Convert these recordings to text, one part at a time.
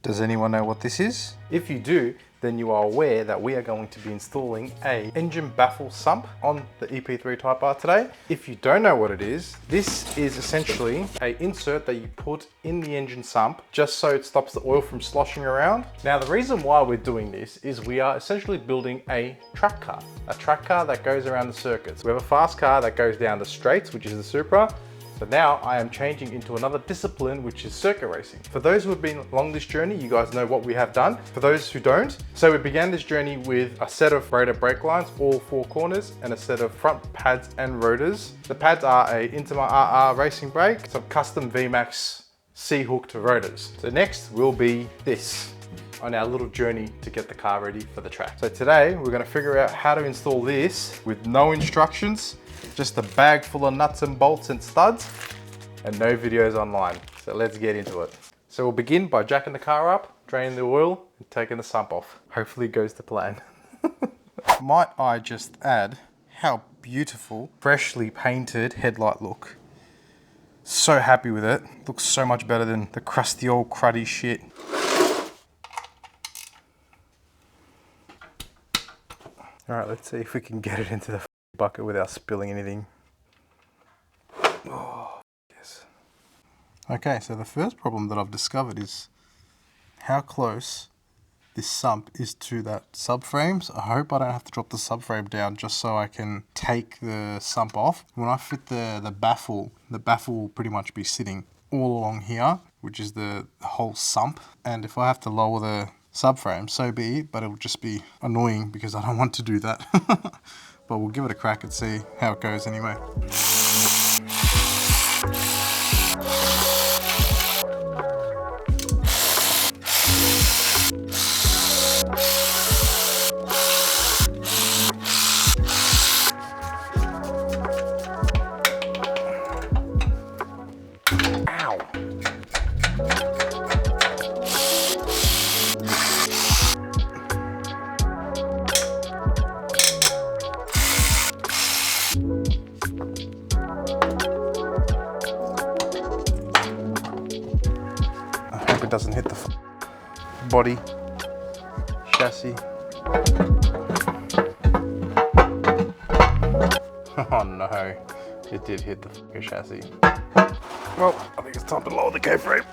Does anyone know what this is? If you do, then you are aware that we are going to be installing a engine baffle sump on the EP3 Type R today. If you don't know what it is, this is essentially an insert that you put in the engine sump just so it stops the oil from sloshing around. Now, the reason why we're doing this is we are essentially building a track car that goes around the circuits. We have a fast car that goes down the straights, which is the Supra. So now I am changing into another discipline, which is circuit racing. For those who have been along this journey, you guys know what we have done. For those who don't, so we began this journey with a set of rotor brake lines, all four corners, and a set of front pads and rotors. The pads are a Intima RR racing brake, some custom VMAX C-hooked rotors. So next will be this on our little journey to get the car ready for the track. So today we're going to figure out how to install this with no instructions, just a bag full of nuts and bolts and studs, and no videos online. So let's get into it. So we'll begin by jacking the car up, draining the oil, and taking the sump off. Hopefully it goes to plan. Might I just add how beautiful, freshly painted headlight look. So happy with it. Looks so much better than the crusty old cruddy shit. All right, let's see if we can get it into the bucket without spilling anything. Oh, yes. Okay, so the first problem that I've discovered is how close this sump is to that subframe. So I hope I don't have to drop the subframe down just so I can take the sump off. When I fit the baffle will pretty much be sitting all along here, which is the whole sump. And if I have to lower the subframe, so be it, but it'll just be annoying because I don't want to do that. But we'll give it a crack and see how it goes anyway. It doesn't hit the body, chassis. Oh no, it did hit the chassis. Well, I think it's time to lower the K-frame.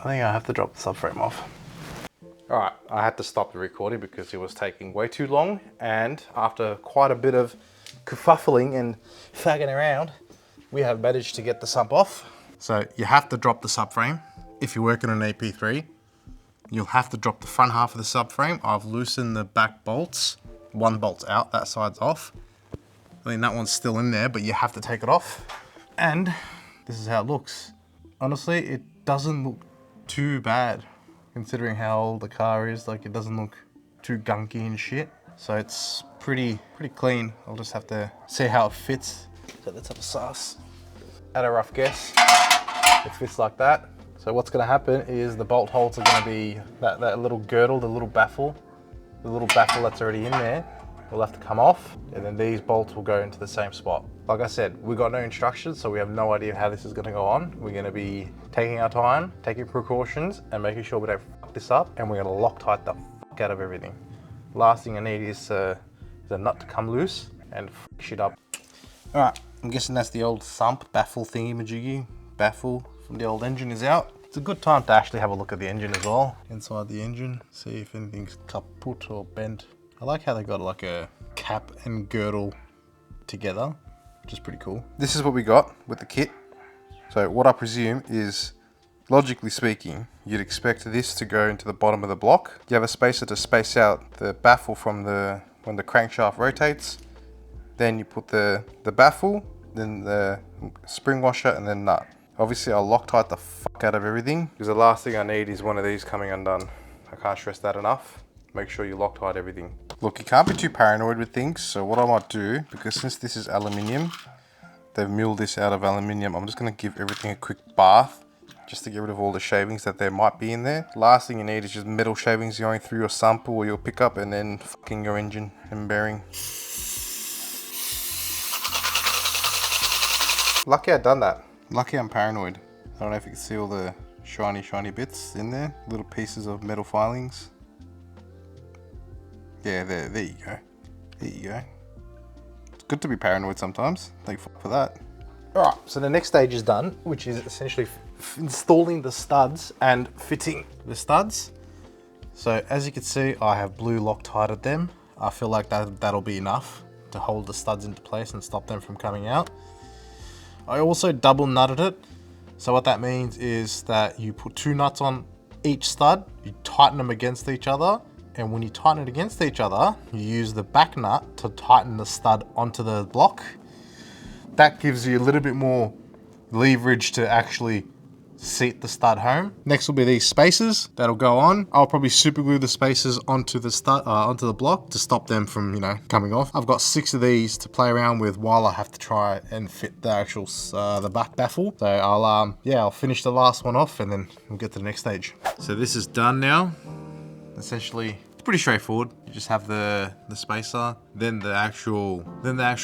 I think I have to drop the subframe off. All right, I had to stop the recording because it was taking way too long, and after quite a bit of kerfuffling and fagging around, we have managed to get the sump off. So you have to drop the subframe. If you're working on an AP3, you'll have to drop the front half of the subframe. I've loosened the back bolts. One bolt's out, that side's off. I mean, that one's still in there, but you have to take it off. And this is how it looks. Honestly, it doesn't look too bad considering how old the car is. Like, it doesn't look too gunky and shit. So it's pretty clean. I'll just have to see how it fits. So let's have a suss. At a rough guess, it fits like that. So what's gonna happen is the bolt holes are gonna be that little girdle, the little baffle that's already in there will have to come off, and then these bolts will go into the same spot. Like I said, we got no instructions, so we have no idea how this is gonna go on. We're gonna be taking our time, taking precautions, and making sure we don't fuck this up, and we're gonna Loctite the fuck out of everything. Last thing I need is the nut to come loose and fuck shit up. All right, I'm guessing that's the old sump baffle thingy-majiggy. Baffle from the old engine is out. It's a good time to actually have a look at the engine as well. Inside the engine, see if anything's kaput or bent. I like how they got like a cap and girdle together, which is pretty cool. This is what we got with the kit. So what I presume is, logically speaking, you'd expect this to go into the bottom of the block. You have a spacer to space out the baffle from when the crankshaft rotates. Then you put the baffle, then the spring washer, and then nut. Obviously I'll Loctite the fuck out of everything, because the last thing I need is one of these coming undone. I can't stress that enough. Make sure you Loctite everything. Look, you can't be too paranoid with things, so what I might do, because since this is aluminium, they've milled this out of aluminium, I'm just going to give everything a quick bath, just to get rid of all the shavings that there might be in there. Last thing you need is just metal shavings going through your sump or your pickup and then fucking your engine and bearing. Lucky I'd done that. Lucky I'm paranoid. I don't know if you can see all the shiny bits in there, little pieces of metal filings. Yeah, there you go. There you go. It's good to be paranoid sometimes. Thank you for that. Alright, so the next stage is done, which is essentially installing the studs and fitting the studs. So as you can see, I have blue Loctited them. I feel like that'll be enough to hold the studs into place and stop them from coming out. I also double nutted it. So what that means is that you put 2 nuts on each stud, you tighten them against each other, and when you tighten it against each other, you use the back nut to tighten the stud onto the block. That gives you a little bit more leverage to actually seat the stud home. Next will be these spacers that'll go on. I'll probably super glue the spacers onto the stud, onto the block to stop them from, you know, coming off. I've got 6 of these to play around with while I have to try and fit the actual the back baffle. So I'll finish the last one off and then we'll get to the next stage. So this is done now. Essentially, it's pretty straightforward. You just have the spacer, then the actual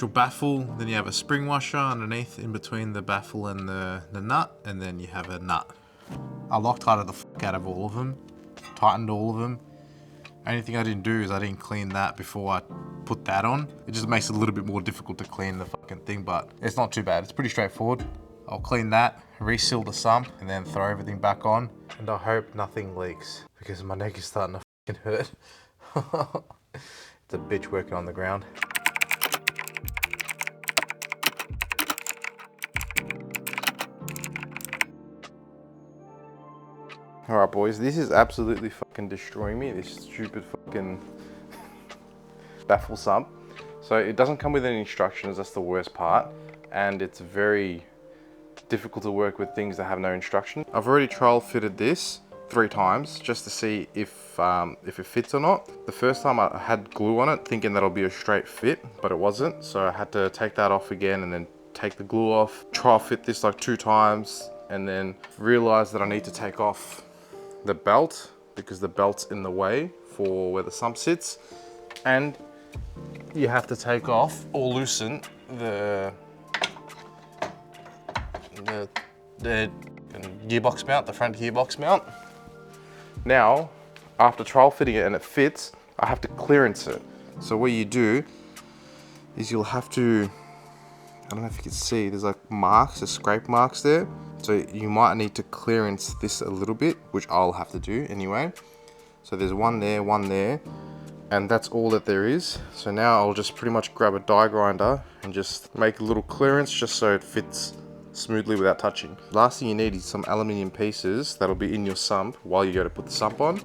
baffle, then you have a spring washer underneath in between the baffle and the nut, and then you have a nut. I Loctited the fuck out of all of them, tightened all of them. Only thing I didn't do is I didn't clean that before I put that on. It just makes it a little bit more difficult to clean the fucking thing, but it's not too bad. It's pretty straightforward. I'll clean that, reseal the sump, and then throw everything back on. And I hope nothing leaks because my neck is starting to fucking hurt. It's a bitch working on the ground. Alright boys, this is absolutely fucking destroying me, this stupid fucking baffle sump. So it doesn't come with any instructions, that's the worst part. And it's very difficult to work with things that have no instruction. I've already trial fitted this 3 times just to see if it fits or not. The first time I had glue on it thinking that'll be a straight fit, but it wasn't. So I had to take that off again and then take the glue off, trial fit this like 2 times, and then realize that I need to take off the belt because the belt's in the way for where the sump sits. And you have to take off or loosen the gearbox mount, the front gearbox mount. Now, after trial fitting it and it fits, I have to clearance it. So what you do is you'll have to, I don't know if you can see, there's like marks, there's scrape marks there. So you might need to clearance this a little bit, which I'll have to do anyway. So there's one there, and that's all that there is. So now I'll just pretty much grab a die grinder and just make a little clearance just so it fits smoothly without touching. Last thing you need is some aluminium pieces that'll be in your sump while you go to put the sump on,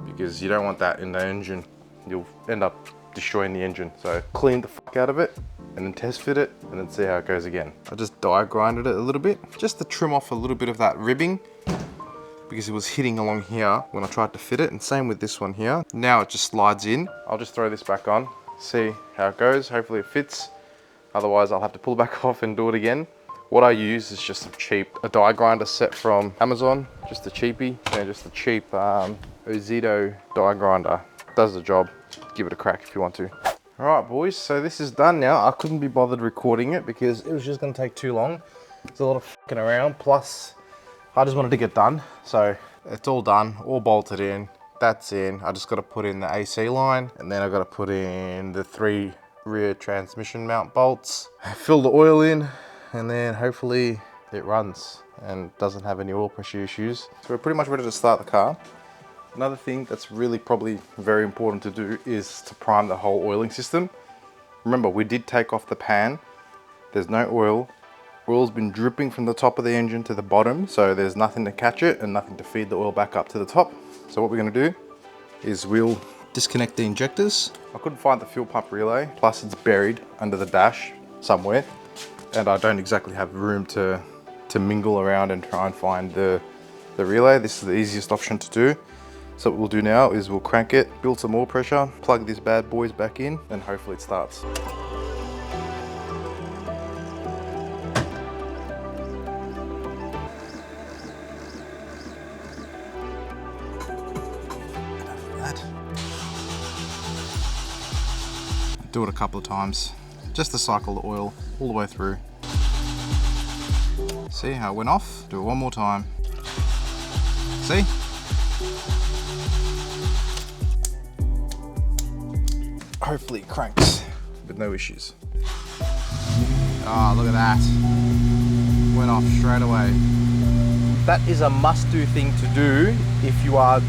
because you don't want that in the engine. You'll end up destroying the engine. So clean the fuck out of it and then test fit it and then see how it goes again. I just die grinded it a little bit just to trim off a little bit of that ribbing because it was hitting along here when I tried to fit it, and same with this one here. Now it just slides in. I'll just throw this back on, see how it goes. Hopefully it fits. Otherwise I'll have to pull back off and do it again. What I use is just a die grinder set from Amazon, just a cheapie, and just a cheap Ozito die grinder. Does the job. Give it a crack if you want to. All right, boys, so this is done now. I couldn't be bothered recording it because it was just gonna take too long. There's a lot of fucking around, plus I just wanted to get done. So it's all done, all bolted in, that's in. I just gotta put in the AC line, and then I gotta put in the 3 rear transmission mount bolts, fill the oil in, and then hopefully it runs and doesn't have any oil pressure issues. So we're pretty much ready to start the car. Another thing that's really probably very important to do is to prime the whole oiling system. Remember, we did take off the pan. There's no oil. Oil's been dripping from the top of the engine to the bottom, so there's nothing to catch it and nothing to feed the oil back up to the top. So what we're gonna do is we'll disconnect the injectors. I couldn't find the fuel pump relay, plus it's buried under the dash somewhere, and I don't exactly have room to mingle around and try and find the relay. This is the easiest option to do. So what we'll do now is we'll crank it, build some more pressure, plug these bad boys back in, and hopefully it starts. Do it a couple of times, just to cycle the oil all the way through. See how it went off? Do it one more time. See? Hopefully it cranks with no issues. Ah, look at that. Went off straight away. That is a must-do thing to do if you are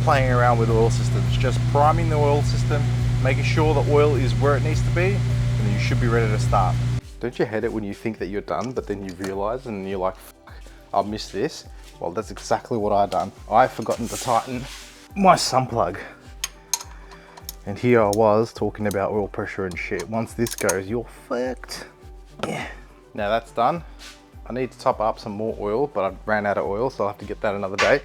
playing around with oil systems. Just priming the oil system, making sure the oil is where it needs to be, and then you should be ready to start. Don't you hate it when you think that you're done, but then you realize and you're like, fuck, I'll miss this? Well, that's exactly what I've done. I've forgotten to tighten my sun plug. And here I was talking about oil pressure and shit. Once this goes, you're fucked. Yeah. Now that's done. I need to top up some more oil, but I ran out of oil, so I'll have to get that another day.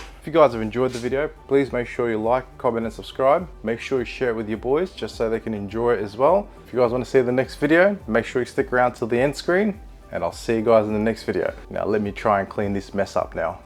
If you guys have enjoyed the video, please make sure you like, comment, and subscribe. Make sure you share it with your boys, just so they can enjoy it as well. If you guys want to see the next video, make sure you stick around till the end screen, and I'll see you guys in the next video. Now let me try and clean this mess up now.